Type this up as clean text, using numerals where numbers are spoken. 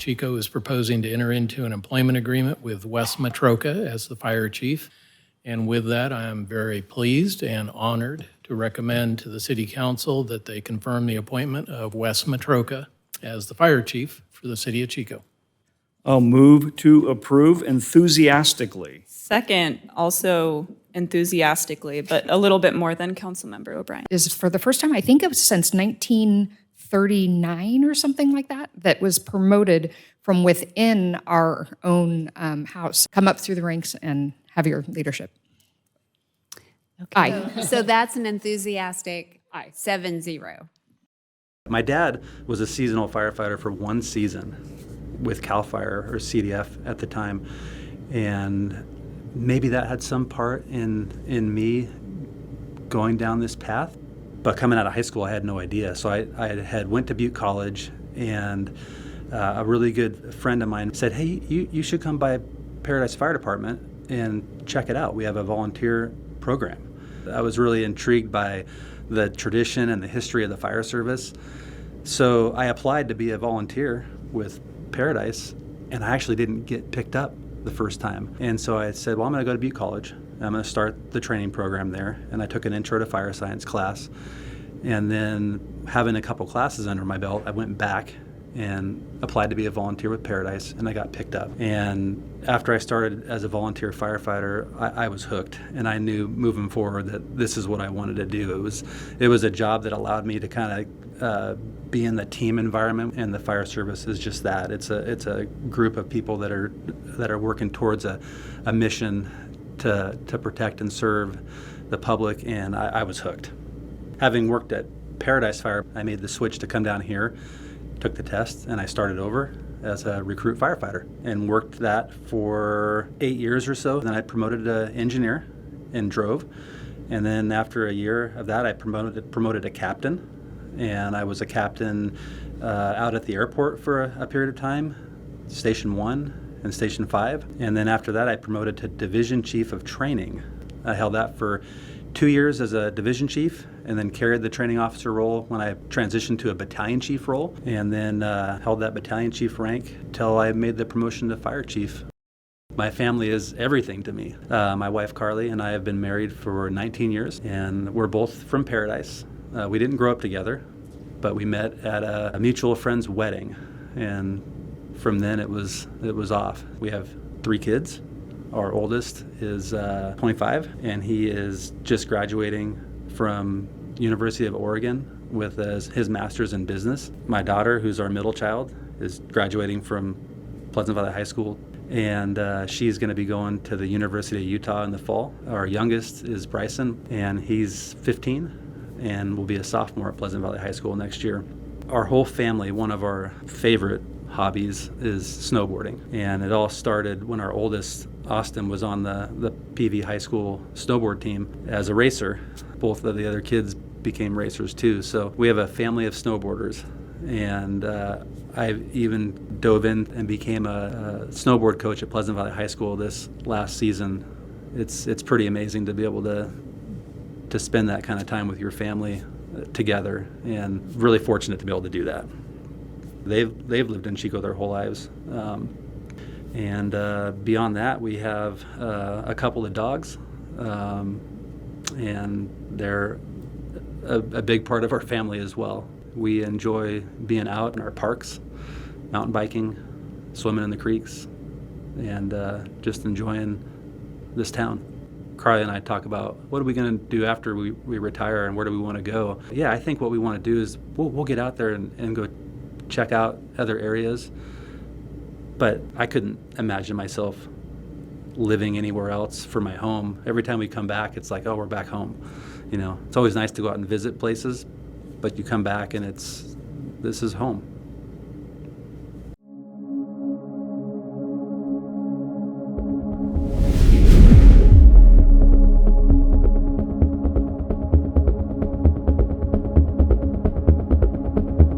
Chico is proposing to enter into an employment agreement with Wes Metroka as the fire chief. And with that, I am very pleased and honored to recommend to the City Council that they confirm the appointment of Wes Metroka as the fire chief for the City of Chico. I'll move to approve enthusiastically. Second, also enthusiastically, but a little bit more than Councilmember O'Brien. Is for the first time, I think it was since 1939 or something like that, that was promoted from within our own house. Come up through the ranks and have your leadership. Okay. Aye. So that's an enthusiastic Aye. 7-0. My dad was a seasonal firefighter for one season with CAL FIRE or CDF at the time, and maybe that had some part in me going down this path. But coming out of high school, I had no idea. So I had went to Butte College, and a really good friend of mine said, "Hey, you should come by Paradise Fire Department and check it out. We have a volunteer program." I was really intrigued by the tradition and the history of the fire service. So I applied to be a volunteer with Paradise, and I actually didn't get picked up the first time. And so I said, well, I'm going to go to Butte College. I'm going to start the training program there. And I took an intro to fire science class. And then having a couple classes under my belt, I went back and applied to be a volunteer with Paradise, and I got picked up. And after I started as a volunteer firefighter, I was hooked, and I knew moving forward that this is what I wanted to do. It was a job that allowed me to kind of be in the team environment, and the fire service is just that. It's a group of people that are working towards a mission to protect and serve the public, and I was hooked. Having worked at Paradise Fire, I made the switch to come down here, took the test, and I started over as a recruit firefighter and worked that for 8 years or so. Then I promoted to engineer and drove. And then after a year of that, I promoted to captain. And I was a captain out at the airport for a period of time, Station 1 and Station 5. And then after that, I promoted to division chief of training. I held that for 2 years as a division chief, and then carried the training officer role when I transitioned to a battalion chief role, and then held that battalion chief rank till I made the promotion to fire chief. My family is everything to me. My wife Carly and I have been married for 19 years, and we're both from Paradise. We didn't grow up together, but we met at a mutual friend's wedding, and from then it was off. We have 3 kids. Our oldest is 25, and he is just graduating from University of Oregon with his master's in business. My daughter, who's our middle child, is graduating from Pleasant Valley High School, and she's going to be going to the University of Utah in the fall. Our youngest is Bryson, and he's 15 and will be a sophomore at Pleasant Valley High School next year. Our whole family, one of our favorite hobbies is snowboarding, and it all started when our oldest, Austin, was on the PV high school snowboard team as a racer. Both of the other kids became racers too, so we have a family of snowboarders, and I even dove in and became a snowboard coach at Pleasant Valley High School this last season. It's pretty amazing to be able to spend that kind of time with your family together, and really fortunate to be able to do that. They've lived in Chico their whole lives. And beyond that, we have a couple of dogs, and they're a big part of our family as well. We enjoy being out in our parks, mountain biking, swimming in the creeks, and just enjoying this town. Carly and I talk about what are we going to do after we retire, and where do we want to go. Yeah, I think what we want to do is we'll get out there and go check out other areas, but I couldn't imagine myself living anywhere else for my home. Every time we come back, it's like, oh, we're back home. You know, it's always nice to go out and visit places, but you come back and this is home.